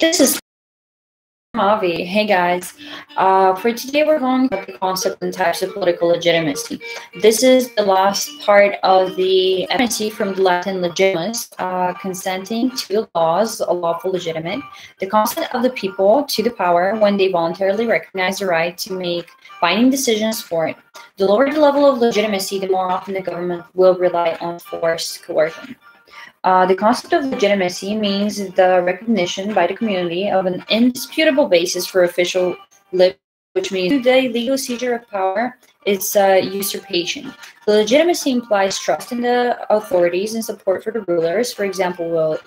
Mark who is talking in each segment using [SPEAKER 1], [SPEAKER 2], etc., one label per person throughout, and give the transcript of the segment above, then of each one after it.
[SPEAKER 1] This is Avi. Hey guys. For today, we're going to the concept and types of political legitimacy. This is the last part of the legitimacy from the Latin legitimus, consenting to the laws, a lawful legitimate, the consent of the people to the power when they voluntarily recognize the right to make binding decisions for it. The lower the level of legitimacy, the more often the government will rely on force, coercion. The concept of legitimacy means the recognition by the community of an indisputable basis for official liberty, which means the legal seizure of power is usurpation. The legitimacy implies trust in the authorities and support for the rulers, for example,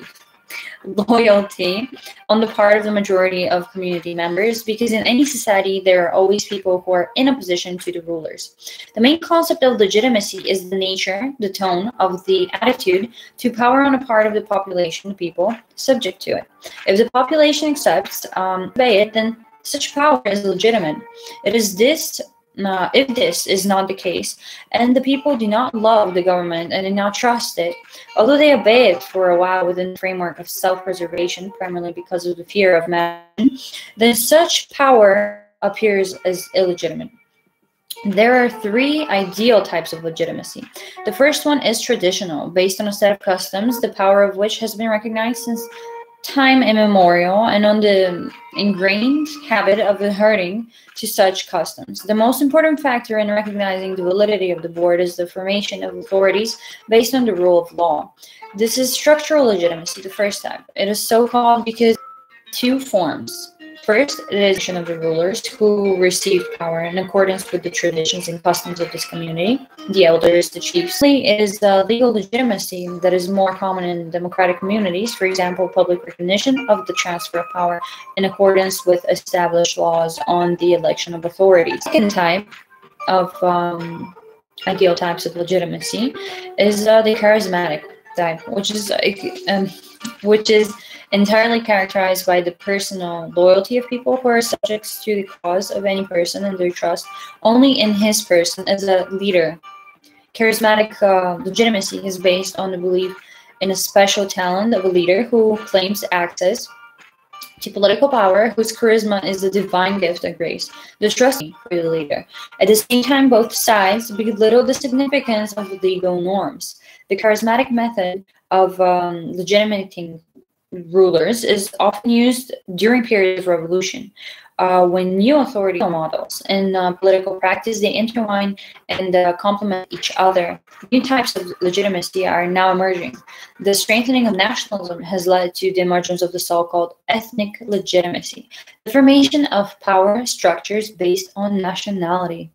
[SPEAKER 1] loyalty on the part of the majority of community members, because in any society there are always people who are in opposition to the rulers. The main concept of legitimacy is the nature, the tone of the attitude to power on a part of the population, the people subject to it. If the population accepts, obey it, then such power is legitimate. It is this. If this is not the case, and the people do not love the government and do not trust it, although they obey it for a while within the framework of self-preservation, primarily because of the fear of man, then such power appears as illegitimate. There are three ideal types of legitimacy. The first one is traditional, based on a set of customs, the power of which has been recognized since time immemorial, and on the ingrained habit of adhering to such customs. The most important factor in recognizing the validity of the board is the formation of authorities based on the rule of law. This is structural legitimacy, the first type. It is so called because two forms. First, it is of the rulers who receive power in accordance with the traditions and customs of this community, the elders, the chiefs. It is legal legitimacy that is more common in democratic communities, for example, public recognition of the transfer of power in accordance with established laws on the election of authorities. Second type of ideal types of legitimacy is the charismatic type, which is entirely characterized by the personal loyalty of people who are subjects to the cause of any person and their trust only in his person as a leader. Charismatic legitimacy is based on the belief in a special talent of a leader who claims access to political power, whose charisma is a divine gift of grace, the trust for the leader. At the same time, both sides belittle the significance of legal norms. The charismatic method of legitimating rulers is often used during periods of revolution, when new authority models in political practice they intertwine and complement each other. New types of legitimacy are now emerging. The strengthening of nationalism has led to the emergence of the so-called ethnic legitimacy, the formation of power structures based on nationality.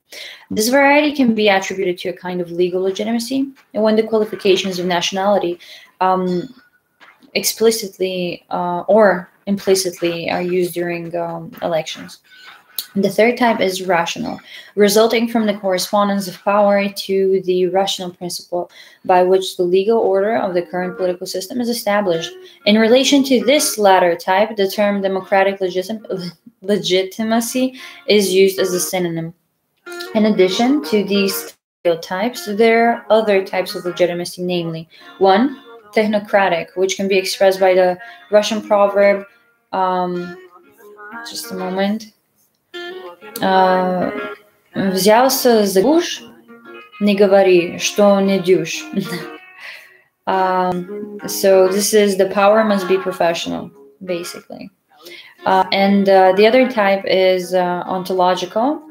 [SPEAKER 1] This variety can be attributed to a kind of legal legitimacy, and when the qualifications of nationality explicitly or implicitly are used during elections. The third type is rational, resulting from the correspondence of power to the rational principle by which the legal order of the current political system is established. In relation to this latter type, the term democratic legitimacy is used as a synonym. In addition to these types, there are other types of legitimacy, namely, 1. Technocratic, which can be expressed by the Russian proverb, just a moment, взялся за гуш, не говори, что не дюш. So this is the power must be professional, basically. And the other type is ontological,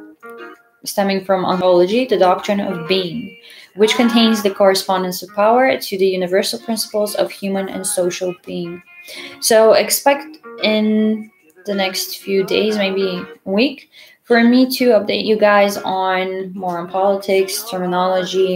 [SPEAKER 1] stemming from ontology, the doctrine of being, which contains the correspondence of power to the universal principles of human and social being. So expect in the next few days, maybe a week, for me to update you guys on more on politics, terminology,